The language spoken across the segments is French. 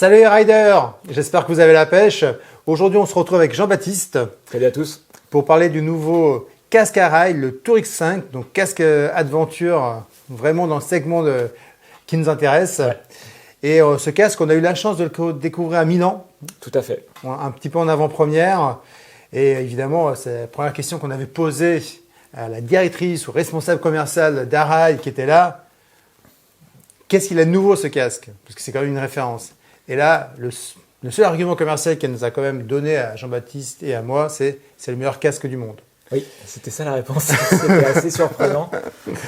Salut les riders, j'espère que vous avez la pêche. Aujourd'hui, on se retrouve avec Jean-Baptiste. Salut à tous. Pour parler du nouveau casque à rail, le Tour X5, donc casque aventure, vraiment dans le segment qui nous intéresse. Ouais. Et ce casque, on a eu la chance de le découvrir à Milan. Tout à fait. Un petit peu en avant-première. Et évidemment, c'est la première question qu'on avait posée à la directrice ou responsable commercial d'Arail qui était là. Qu'est-ce qu'il a de nouveau ce casque? Parce que c'est quand même une référence. Et là, le seul argument commercial qu'elle nous a quand même donné à Jean-Baptiste et à moi, c'est le meilleur casque du monde. Oui, c'était ça la réponse. C'était assez surprenant.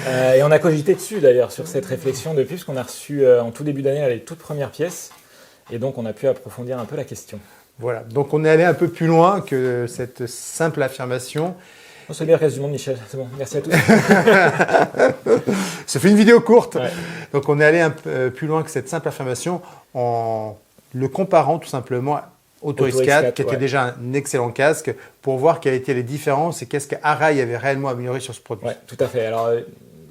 Et on a cogité dessus d'ailleurs, sur cette réflexion depuis, parce qu'on a reçu en tout début d'année les toutes premières pièces. Et donc on a pu approfondir un peu la question. Voilà, donc on est allé un peu plus loin que cette simple affirmation. Oh, c'est le meilleur casque du monde, Michel. C'est bon, merci à tous. Ça fait une vidéo courte. Ouais. Donc on est allé un peu plus loin que cette simple affirmation en le comparant tout simplement au Tour X4, qui était déjà un excellent casque, pour voir quelles étaient les différences et qu'est-ce qu'Arail avait réellement amélioré sur ce produit. Oui, tout à fait. Alors,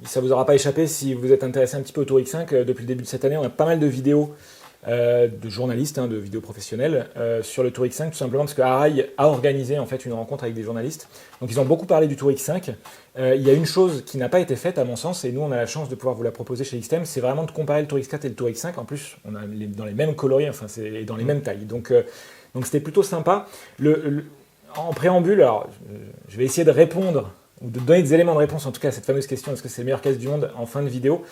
ça ne vous aura pas échappé si vous êtes intéressé un petit peu au Tour X5. Depuis le début de cette année, on a pas mal de vidéos de journalistes, de vidéos professionnelles sur le Tour X5, tout simplement parce que Arail a organisé en fait une rencontre avec des journalistes. Donc ils ont beaucoup parlé du Tour X5. Il y a une chose qui n'a pas été faite à mon sens, et nous on a la chance de pouvoir vous la proposer chez XTM, c'est vraiment de comparer le Tour X4 et le Tour X5. En plus, on a dans les mêmes coloris, enfin c'est dans les mêmes tailles. Donc c'était plutôt sympa. En préambule, alors je vais essayer de répondre ou de donner des éléments de réponse en tout cas à cette fameuse question, est-ce que c'est le meilleur casque du monde, en fin de vidéo.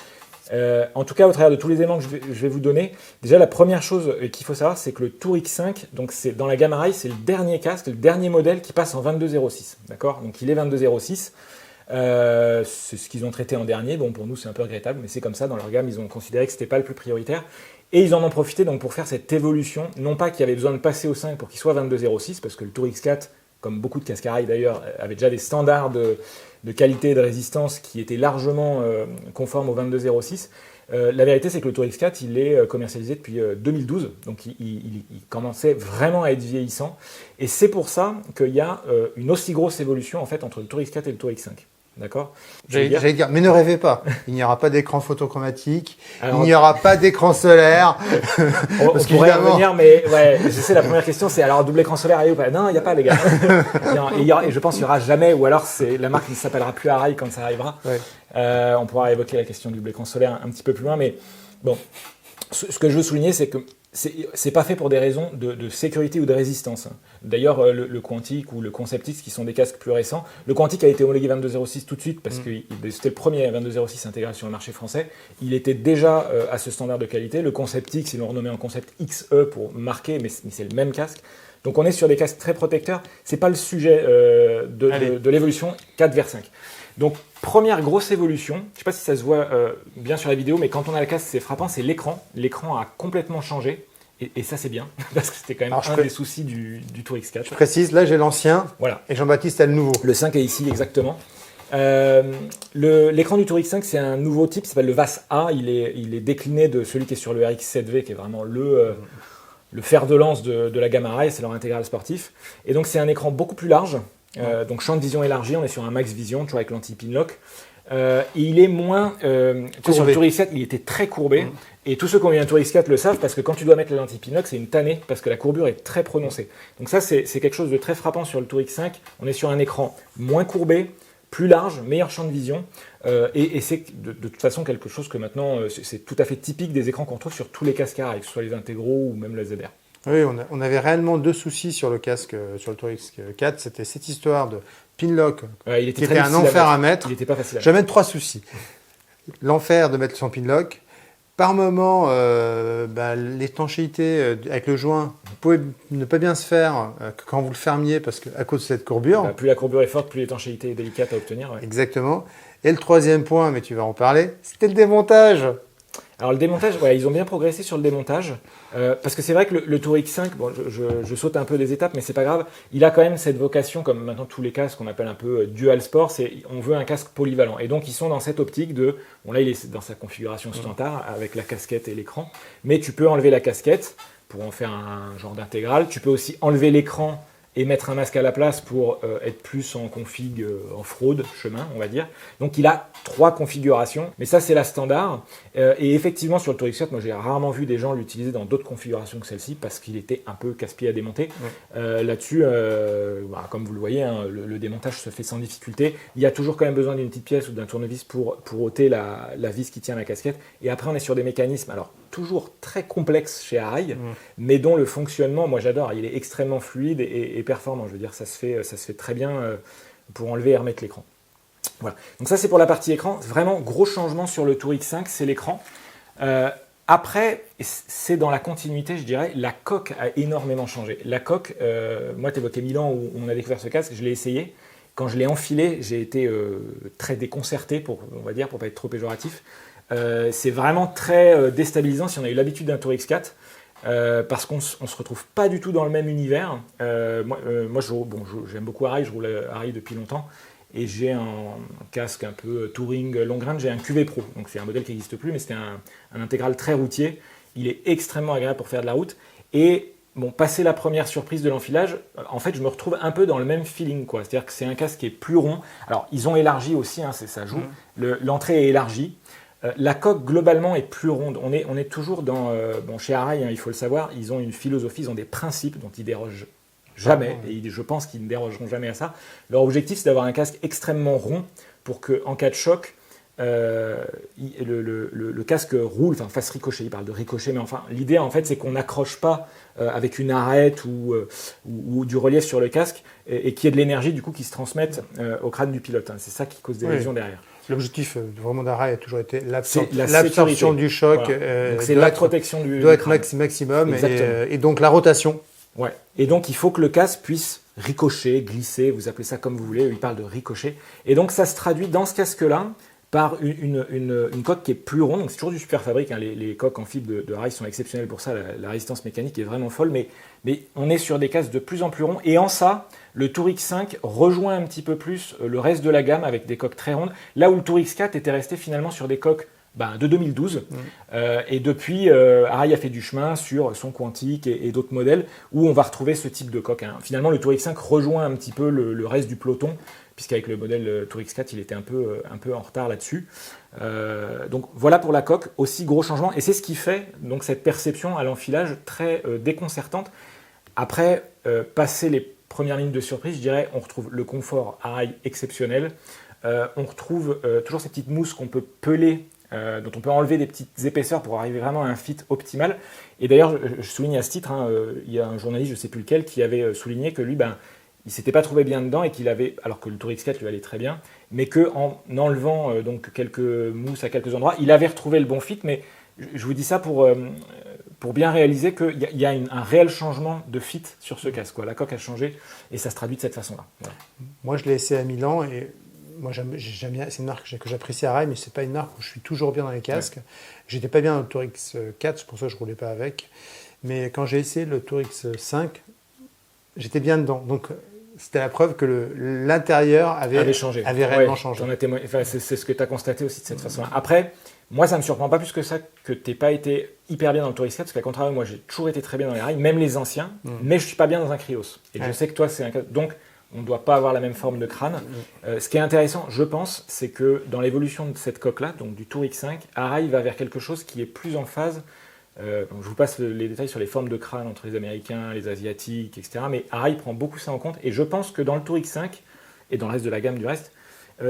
En tout cas, au travers de tous les éléments que je vais vous donner, déjà la première chose qu'il faut savoir, c'est que le Tour X5, donc c'est dans la gamme Arail, c'est le dernier casque, le dernier modèle qui passe en 22.06. D'accord ? Donc il est 22.06. C'est ce qu'ils ont traité en dernier. Bon, pour nous, c'est un peu regrettable, mais c'est comme ça. Dans leur gamme, ils ont considéré que ce n'était pas le plus prioritaire. Et ils en ont profité donc pour faire cette évolution. Non pas qu'il y avait besoin de passer au 5 pour qu'il soit 22.06, parce que le Tour X4, comme beaucoup de casques Arail d'ailleurs, avait déjà des standards de qualité et de résistance qui étaient largement conformes au 22.06. La vérité, c'est que le Tour X4, il est commercialisé depuis 2012, donc il commençait vraiment à être vieillissant. Et c'est pour ça qu'il y a une aussi grosse évolution en fait entre le Tour X4 et le Tour X5. D'accord ? J'allais dire, mais ne rêvez pas, il n'y aura pas d'écran photochromatique, il n'y aura pas d'écran solaire. On pourrait revenir, mais ouais, je sais, la première question, c'est alors double écran solaire, ou pas ? Non, il n'y a pas, les gars. Et je pense qu'il n'y aura jamais, ou alors la marque ne s'appellera plus Arail quand ça arrivera. Ouais. On pourra évoquer la question du double écran solaire un petit peu plus loin, mais bon, ce que je veux souligner, c'est que c'est pas fait pour des raisons de sécurité ou de résistance. D'ailleurs, le Quantic ou le Concept X, qui sont des casques plus récents, le Quantic a été homologué 22.06 tout de suite parce que c'était le premier 22.06 intégré sur le marché français. Il était déjà à ce standard de qualité. Le Concept X, ils l'ont renommé en Concept XE pour marquer, mais c'est le même casque. Donc on est sur des casques très protecteurs. C'est pas le sujet de l'évolution 4 vers 5. Donc, première grosse évolution, je ne sais pas si ça se voit bien sur la vidéo, mais quand on a le casque, c'est frappant, c'est l'écran. L'écran a complètement changé, et ça c'est bien, parce que c'était quand même un des soucis du Tour X4. Je précise, là j'ai l'ancien, voilà. Et Jean-Baptiste a le nouveau. Le 5 est ici, exactement. L'écran du Tour X5, c'est un nouveau type, il s'appelle le VAS A, il est décliné de celui qui est sur le RX7V, qui est vraiment le fer de lance de la gamme Arail, c'est leur intégral sportif. Et donc c'est un écran beaucoup plus large. Donc champ de vision élargi, on est sur un max vision, toujours avec l'anti-pinlock. Et il est moins... sur le Tour X4, il était très courbé. Et tous ceux qui ont eu un Tour X4 le savent, parce que quand tu dois mettre l'anti-pinlock, c'est une tannée, parce que la courbure est très prononcée. Donc ça, c'est quelque chose de très frappant sur le Tour X5. On est sur un écran moins courbé, plus large, meilleur champ de vision. Et c'est de toute façon quelque chose que maintenant, c'est tout à fait typique des écrans qu'on trouve sur tous les casques Arail, que ce soit les intégraux ou même le ZR. Oui, on avait réellement deux soucis sur le casque, sur le Tour X4. C'était cette histoire de pinlock, qui était un enfer à mettre. Il n'était pas facile à mettre. J'amène trois soucis. L'enfer de mettre son pinlock. Par moment, l'étanchéité avec le joint, vous pouvez ne pas bien se faire quand vous le fermiez à cause de cette courbure. Plus la courbure est forte, plus l'étanchéité est délicate à obtenir. Ouais. Exactement. Et le troisième point, mais tu vas en parler, c'était le démontage. Alors le démontage, ils ont bien progressé sur le démontage, parce que c'est vrai que le Tour X5, bon, je saute un peu des étapes, mais c'est pas grave, il a quand même cette vocation, comme maintenant tous les casques qu'on appelle un peu dual sport, on veut un casque polyvalent. Et donc ils sont dans cette optique de, bon là il est dans sa configuration standard, avec la casquette et l'écran, mais tu peux enlever la casquette pour en faire un genre d'intégral, tu peux aussi enlever l'écran et mettre un masque à la place pour être plus en config off-road, chemin, on va dire. Donc il a 3 configurations, mais ça c'est la standard. Et effectivement sur le Tour X4, moi j'ai rarement vu des gens l'utiliser dans d'autres configurations que celle-ci parce qu'il était un peu casse-pied à démonter. Là-dessus, comme vous le voyez, hein, le démontage se fait sans difficulté. Il y a toujours quand même besoin d'une petite pièce ou d'un tournevis pour ôter la vis qui tient la casquette. Et après on est sur des mécanismes, alors toujours très complexes chez Arai, mais dont le fonctionnement, moi j'adore, il est extrêmement fluide et performant. Je veux dire, ça se fait très bien pour enlever et remettre l'écran. Voilà. Donc ça c'est pour la partie écran. Vraiment gros changement sur le Tour X5, c'est l'écran. Après, c'est dans la continuité, je dirais, la coque a énormément changé. La coque, moi tu évoquais Milan où on a découvert ce casque, je l'ai essayé. Quand je l'ai enfilé, j'ai été très déconcerté, on va dire, pour pas être trop péjoratif. C'est vraiment très déstabilisant si on a eu l'habitude d'un Tour X4. Parce qu'on ne se retrouve pas du tout dans le même univers. Moi j'aime beaucoup Arai, je roule Arai depuis longtemps, et j'ai un casque un peu touring long range, j'ai un QV Pro, donc c'est un modèle qui n'existe plus, mais c'était un intégral très routier. Il est extrêmement agréable pour faire de la route, et bon, passé la première surprise de l'enfilage, en fait je me retrouve un peu dans le même feeling, quoi. C'est-à-dire que c'est un casque qui est plus rond. Alors ils ont élargi aussi, hein, ça joue, l'entrée est élargie. La coque globalement est plus ronde. On est toujours dans... chez Arai, hein, il faut le savoir, ils ont une philosophie, ils ont des principes dont ils dérogent jamais, et je pense qu'ils ne dérogeront jamais à ça. Leur objectif, c'est d'avoir un casque extrêmement rond pour qu'en cas de choc, le casque roule, enfin fasse ricochet. Ils parlent de ricochet, mais enfin l'idée en fait c'est qu'on n'accroche pas avec une arête ou du relief sur le casque et qu'il y ait de l'énergie du coup qui se transmette au crâne du pilote. Hein. C'est ça qui cause des lésions derrière. L'objectif vraiment d'Arai a toujours été l'absorption sécurité du choc. Voilà. C'est la protection du doit être crâne. maximum et donc la rotation. Ouais. Et donc il faut que le casque puisse ricocher, glisser, vous appelez ça comme vous voulez, il parle de ricocher. Et donc ça se traduit dans ce casque-là par une coque qui est plus ronde. Donc c'est toujours du super fabrique, hein. Les coques en fibre de Arai sont exceptionnelles pour ça, la résistance mécanique est vraiment folle, mais on est sur des casques de plus en plus ronds. Et en ça, le Tour X5 rejoint un petit peu plus le reste de la gamme avec des coques très rondes, là où le Tour X4 était resté finalement sur des coques de 2012. Et depuis, Arai a fait du chemin sur son Quantique et d'autres modèles où on va retrouver ce type de coque. Hein. Finalement, le Tour X5 rejoint un petit peu le reste du peloton, puisqu'avec le modèle Tour X4, il était un peu en retard là-dessus. Donc voilà pour la coque, aussi gros changement. Et c'est ce qui fait donc cette perception à l'enfilage très déconcertante. Après, passer les premières lignes de surprise, je dirais, on retrouve le confort Arai exceptionnel. On retrouve toujours ces petites mousses qu'on peut peler, dont on peut enlever des petites épaisseurs pour arriver vraiment à un fit optimal. Et d'ailleurs, je souligne à ce titre, hein, il y a un journaliste, je ne sais plus lequel, qui avait souligné que lui, il ne s'était pas trouvé bien dedans et qu'il avait, alors que le Tour X4 lui allait très bien, mais qu'en enlevant donc quelques mousses à quelques endroits, il avait retrouvé le bon fit. Mais je vous dis ça pour bien réaliser qu'il y a un réel changement de fit sur ce casque, quoi. La coque a changé et ça se traduit de cette façon-là. Voilà. Moi, je l'ai essayé à Milan et moi, j'aime bien. C'est une marque que j'apprécie à Arai, mais c'est pas une marque où je suis toujours bien dans les casques. J'étais pas bien dans le Tour X4, c'est pour ça que je roulais pas avec. Mais quand j'ai essayé le Tour X5, j'étais bien dedans. Donc, c'était la preuve que l'intérieur avait réellement changé. C'est ce que tu as constaté aussi de cette façon-là. Après, moi, ça ne me surprend pas plus que ça que tu n'aies pas été hyper bien dans le Tour X4, parce qu'à contraire, moi, j'ai toujours été très bien dans les rails, même les anciens, mais je ne suis pas bien dans un Krios. Et je sais que toi, c'est un cas. Donc, on ne doit pas avoir la même forme de crâne. Ce qui est intéressant, je pense, c'est que dans l'évolution de cette coque-là, donc du Tour X5, Arai va vers quelque chose qui est plus en phase. Je vous passe les détails sur les formes de crâne entre les Américains, les Asiatiques, etc. Mais Arai prend beaucoup ça en compte. Et je pense que dans le Tour X5, et dans le reste de la gamme du reste,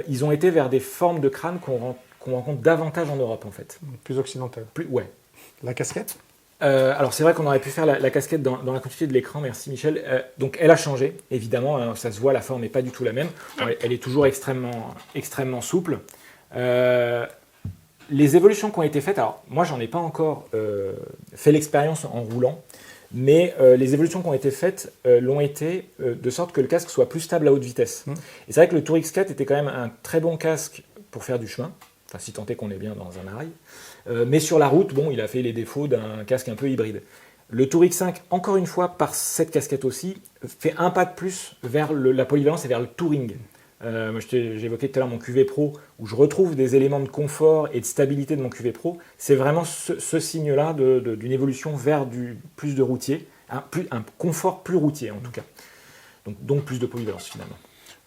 ils ont été vers des formes de crâne qu'on rencontre davantage en Europe, en fait. Plus occidentales. Ouais. La casquette alors c'est vrai qu'on aurait pu faire la casquette dans la continuité de l'écran, merci Michel. Donc elle a changé, évidemment, hein, ça se voit, la forme n'est pas du tout la même. Elle est toujours extrêmement souple. Les évolutions qui ont été faites, alors moi j'en ai pas encore fait l'expérience en roulant, mais les évolutions qui ont été faites l'ont été de sorte que le casque soit plus stable à haute vitesse. Et c'est vrai que le Tour X4 était quand même un très bon casque pour faire du chemin, enfin si tant est qu'on est bien dans un Arai. Mais sur la route, bon, il a fait les défauts d'un casque un peu hybride. Le Tour X5, encore une fois, par cette casquette aussi, fait un pas de plus vers la polyvalence et vers le touring. Moi, j'évoquais tout à l'heure mon QV Pro, où je retrouve des éléments de confort et de stabilité de mon QV Pro. C'est vraiment ce signe-là d'une évolution vers plus de routier, un confort plus routier en tout cas. donc plus de polyvalence finalement.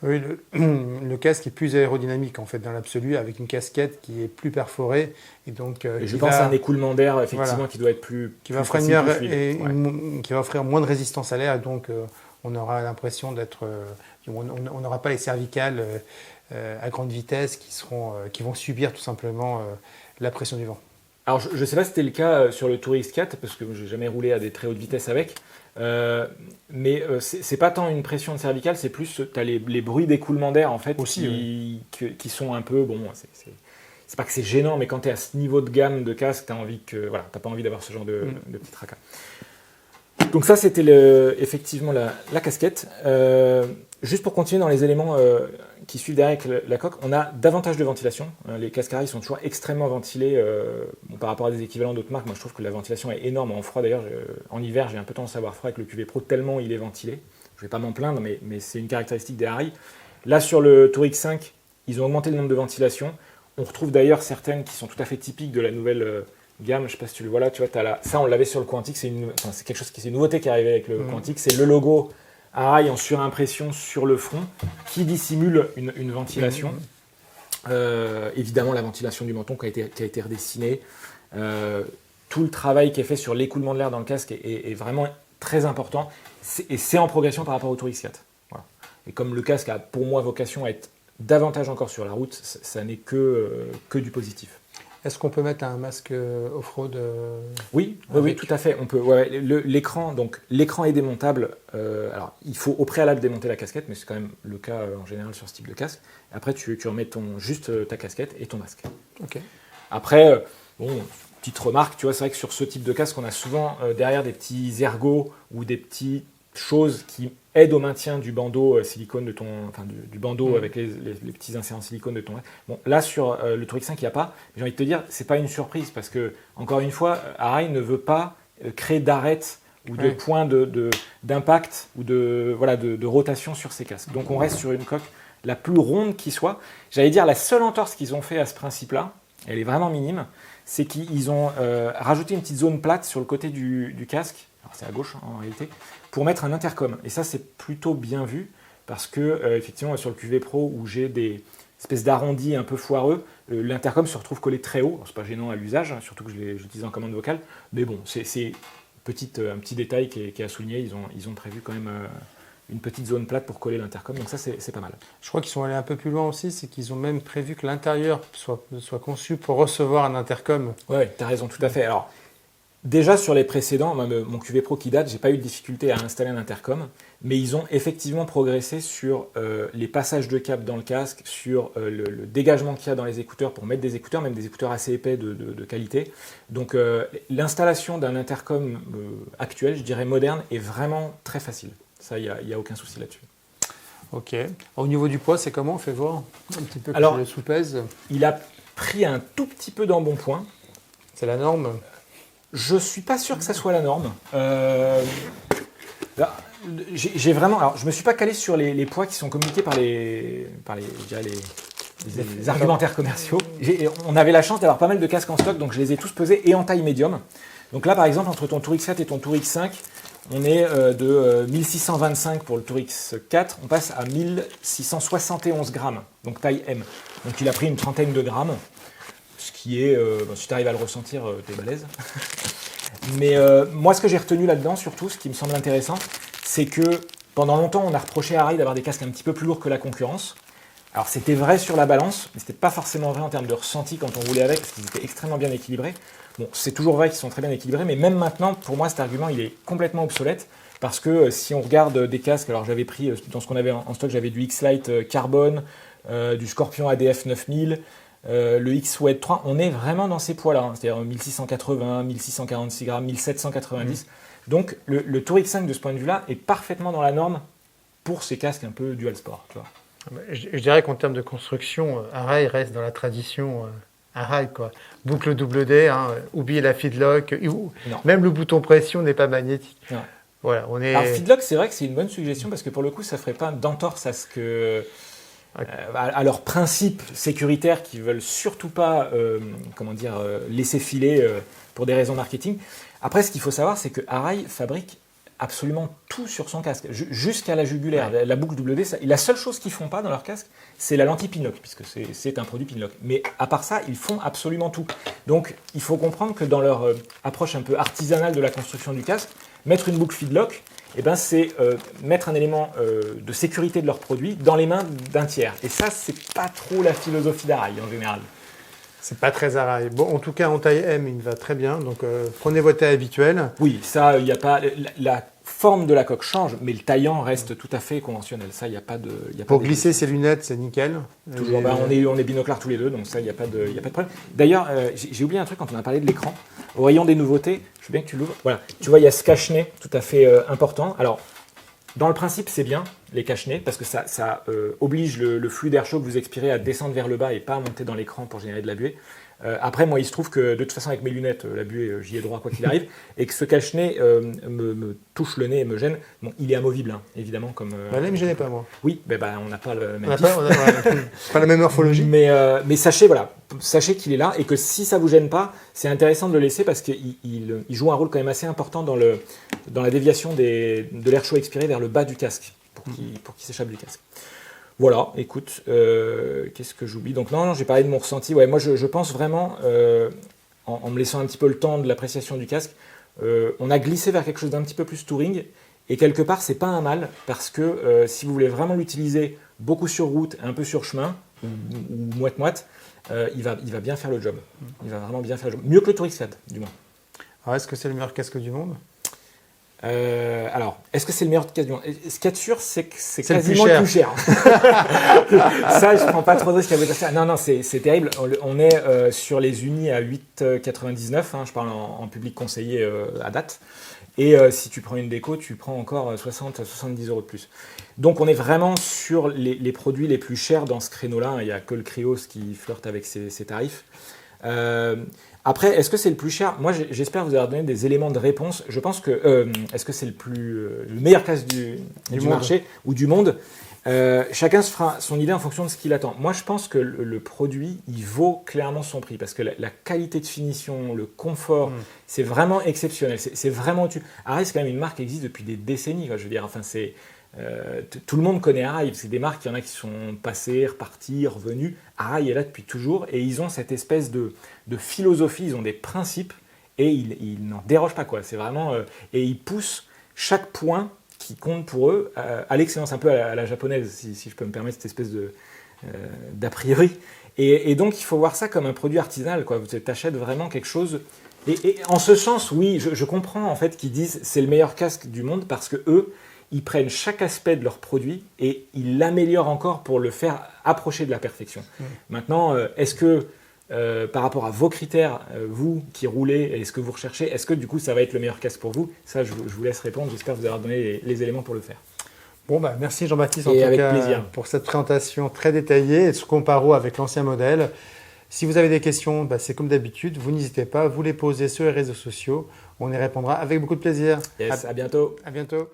Oui, le casque est plus aérodynamique en fait dans l'absolu, avec une casquette qui est plus perforée et donc Et je pense à un écoulement d'air effectivement qui doit être qui va offrir moins de résistance à l'air, et donc on aura l'impression on n'aura pas les cervicales à grande vitesse qui vont subir tout simplement la pression du vent. Alors je ne sais pas si c'était le cas sur le Tour X4 parce que je n'ai jamais roulé à des très hautes vitesses avec. Mais c'est pas tant une pression de cervicale, c'est plus tu as les bruits d'écoulement d'air en fait aussi, qui sont un peu c'est pas que c'est gênant, mais quand tu es à ce niveau de gamme de casque, t'as pas envie d'avoir ce genre de petit tracas. Donc ça c'était effectivement la casquette. Juste pour continuer dans les éléments qui suivent derrière avec la coque, on a davantage de ventilation. Les casques Arai sont toujours extrêmement ventilés par rapport à des équivalents d'autres marques. Moi je trouve que la ventilation est énorme en froid. D'ailleurs en hiver j'ai un peu tendance à avoir froid avec le QV Pro tellement il est ventilé. Je vais pas m'en plaindre, mais c'est une caractéristique des Arai. Là sur le Tour X5, ils ont augmenté le nombre de ventilations. On retrouve d'ailleurs certaines qui sont tout à fait typiques de la nouvelle gamme. Je ne sais pas si tu le vois là. Tu vois, ça on l'avait sur le Quantic. C'est quelque chose c'est une nouveauté qui est arrivée avec le Quantic. C'est le logo Arai en surimpression sur le front qui dissimule une ventilation. Évidemment, la ventilation du menton qui a été redessinée. Tout le travail qui est fait sur l'écoulement de l'air dans le casque est vraiment très important. Et c'est en progression par rapport au Tour X4. Voilà. Et comme le casque a pour moi vocation à être davantage encore sur la route, ça n'est que du positif. Est-ce qu'on peut mettre un masque off-road Oui, tout à fait. On peut. L'écran est démontable. Alors, il faut au préalable démonter la casquette, mais c'est quand même le cas en général sur ce type de casque. Après, tu remets juste ta casquette et ton masque. Okay. Après, petite remarque, tu vois, c'est vrai que sur ce type de casque, on a souvent derrière des petits ergots ou des petites choses qui aident au maintien du bandeau silicone du bandeau avec les petits inserts en silicone de ton. Bon, là sur le Tour X5, il n'y a pas. Mais j'ai envie de te dire, c'est pas une surprise parce que encore une fois, Arai ne veut pas créer d'arêtes ou de points d'impact ou de rotation sur ces casques. Donc on reste sur une coque la plus ronde qui soit. J'allais dire la seule entorse qu'ils ont fait à ce principe-là, elle est vraiment minime, c'est qu'ils ont rajouté une petite zone plate sur le côté du casque. Alors c'est à gauche en réalité, pour mettre un intercom. Et ça, c'est plutôt bien vu, parce que, effectivement, sur le QV Pro, où j'ai des espèces d'arrondis un peu foireux, l'intercom se retrouve collé très haut. C'est pas gênant à l'usage, hein, surtout que j'utilise en commande vocale. Mais bon, c'est un petit détail qui est à souligner. Ils ont prévu quand même une petite zone plate pour coller l'intercom, donc ça, c'est pas mal. Je crois qu'ils sont allés un peu plus loin aussi, c'est qu'ils ont même prévu que l'intérieur soit conçu pour recevoir un intercom. Ouais, tu as raison, tout à fait. Alors, déjà sur les précédents, mon QV Pro qui date, j'ai pas eu de difficulté à installer un intercom, mais ils ont effectivement progressé sur les passages de câbles dans le casque, sur le dégagement qu'il y a dans les écouteurs pour mettre des écouteurs, même des écouteurs assez épais de qualité. Donc l'installation d'un intercom actuel, je dirais moderne, est vraiment très facile. Ça, il n'y a aucun souci là-dessus. Ok. Au niveau du poids, c'est comment? On fait voir un petit peu. Alors, le sous-pèse. Il a pris un tout petit peu d'embonpoint. C'est la norme? Je suis pas sûr que ça soit la norme. J'ai vraiment. Alors, je me suis pas calé sur les poids qui sont communiqués par les argumentaires commerciaux. On avait la chance d'avoir pas mal de casques en stock, donc je les ai tous pesés et en taille médium. Donc là, par exemple, entre ton Tour X4 et ton Tour X5, on est de 1625 pour le Tour X4, on passe à 1671 grammes, donc taille M. Donc il a pris une trentaine de grammes. Ce qui est, si tu arrives à le ressentir, t'es balèze. Mais moi, ce que j'ai retenu là-dedans, surtout, ce qui me semble intéressant, c'est que pendant longtemps, on a reproché à Arai d'avoir des casques un petit peu plus lourds que la concurrence. Alors, c'était vrai sur la balance, mais c'était pas forcément vrai en termes de ressenti quand on roulait avec, parce qu'ils étaient extrêmement bien équilibrés. Bon, c'est toujours vrai qu'ils sont très bien équilibrés, mais même maintenant, pour moi, cet argument, il est complètement obsolète, parce que si on regarde des casques, alors j'avais pris, dans ce qu'on avait en stock, j'avais du X-Lite Carbone, du Scorpion ADF 9000, le X-Wed 3, on est vraiment dans ces poids-là, hein, c'est-à-dire 1680, 1646 grammes, 1790. Donc le Tour X5 de ce point de vue-là est parfaitement dans la norme pour ces casques un peu dual sport. Tu vois. Je dirais qu'en termes de construction, Arai reste dans la tradition Arai, quoi. Boucle double D, hein, oubliez la feedlock, même le bouton pression n'est pas magnétique. Non. Voilà, on est... Alors feedlock, c'est vrai que c'est une bonne suggestion parce que pour le coup, ça ne ferait pas d'entorse à ce que... à leurs principes sécuritaires qui ne veulent surtout pas laisser filer pour des raisons marketing. Après, ce qu'il faut savoir, c'est que Arai fabrique absolument tout sur son casque, jusqu'à la jugulaire, la boucle WD. La seule chose qu'ils font pas dans leur casque, c'est la lentille Pinlock, puisque c'est un produit Pinlock. Mais à part ça, ils font absolument tout. Donc, il faut comprendre que dans leur approche un peu artisanale de la construction du casque, mettre une boucle Fidlock, eh ben, c'est mettre un élément de sécurité de leur produit dans les mains d'un tiers. Et ça, c'est pas trop la philosophie d'Arai en général. C'est pas très Arai. Bon, en tout cas, en taille M, il va très bien. Donc, prenez votre taille habituelle. Oui, ça, il n'y a pas... La forme de la coque change, mais le taillant reste tout à fait conventionnel. Ça, il n'y a pas de... Pour glisser ses lunettes, c'est nickel. Toujours, on est binoclars tous les deux, donc ça, il n'y a pas de problème. D'ailleurs, j'ai oublié un truc quand on a parlé de l'écran. Au rayon des nouveautés, je veux bien que tu l'ouvres. Voilà, tu vois, il y a ce cache-nez tout à fait important. Alors, dans le principe, c'est bien, les cache-nez, parce que ça oblige le flux d'air chaud que vous expirez à descendre vers le bas et pas à monter dans l'écran pour générer de la buée. Après, moi, il se trouve que de toute façon, avec mes lunettes, la buée, j'y ai droit quoi qu'il arrive, et que ce cache-nez me touche le nez et me gêne. Bon, il est amovible, hein, évidemment. Comme, là, il ne me gênait pas, moi. Oui, on n'a pas le même pas la même morphologie. Mais sachez qu'il est là, et que si ça ne vous gêne pas, c'est intéressant de le laisser parce qu'il joue un rôle quand même assez important dans la déviation de l'air chaud expiré vers le bas du casque, pour qu'il s'échappe du casque. Voilà, écoute, qu'est-ce que j'oublie? Donc non, j'ai parlé de mon ressenti. Ouais, moi, je pense vraiment, en me laissant un petit peu le temps de l'appréciation du casque, on a glissé vers quelque chose d'un petit peu plus touring. Et quelque part, c'est pas un mal, parce que si vous voulez vraiment l'utiliser beaucoup sur route, un peu sur chemin, ou moite-moite, il va bien faire le job. Il va vraiment bien faire le job. Mieux que le Tourix 4, du moins. Alors, est-ce que c'est le meilleur casque du monde? Alors, est-ce que c'est le meilleur casque du monde? Ce qu'il y a de sûr, c'est que c'est quasiment le plus cher. Ça, je prends pas trop de risques à vous dire ça. Non, c'est terrible. On est sur les unis à 8,99. Hein, je parle en public conseillé à date. Et si tu prends une déco, tu prends encore 60 à 70 € de plus. Donc, on est vraiment sur les produits les plus chers dans ce créneau-là. Il n'y a que le Krios qui flirte avec ces tarifs. Après, est-ce que c'est le plus cher? Moi, j'espère vous avoir donné des éléments de réponse. Je pense que est-ce que c'est le meilleur casque du marché ou du monde? Chacun se fera son idée en fonction de ce qu'il attend. Moi, je pense que le produit, il vaut clairement son prix parce que la qualité de finition, le confort, c'est vraiment exceptionnel. C'est vraiment au-dessus. Arai, c'est quand même une marque qui existe depuis des décennies. Quoi, je veux dire, enfin, tout le monde connaît Arai. C'est des marques, il y en a qui sont passées, reparties, revenues. Arai est là depuis toujours et ils ont cette espèce de philosophie, ils ont des principes et ils n'en dérogent pas, quoi. C'est vraiment et ils poussent chaque point qui compte pour eux à l'excellence, un peu à la japonaise, si je peux me permettre cette espèce d'a priori. Et donc il faut voir ça comme un produit artisanal, quoi. Tu achètes vraiment quelque chose. Et en ce sens, oui, je comprends en fait qu'ils disent c'est le meilleur casque du monde parce que eux, ils prennent chaque aspect de leur produit et ils l'améliorent encore pour le faire approcher de la perfection. Maintenant, est-ce que par rapport à vos critères, vous qui roulez, et ce que vous recherchez, est-ce que du coup ça va être le meilleur casque pour vous? Ça, je vous laisse répondre. J'espère vous avoir donné les éléments pour le faire. Bon, merci Jean-Baptiste en tout cas plaisir. Pour cette présentation très détaillée et ce comparo avec l'ancien modèle. Si vous avez des questions, c'est comme d'habitude, vous n'hésitez pas, vous les posez sur les réseaux sociaux. On y répondra avec beaucoup de plaisir. Yes, à bientôt. À bientôt.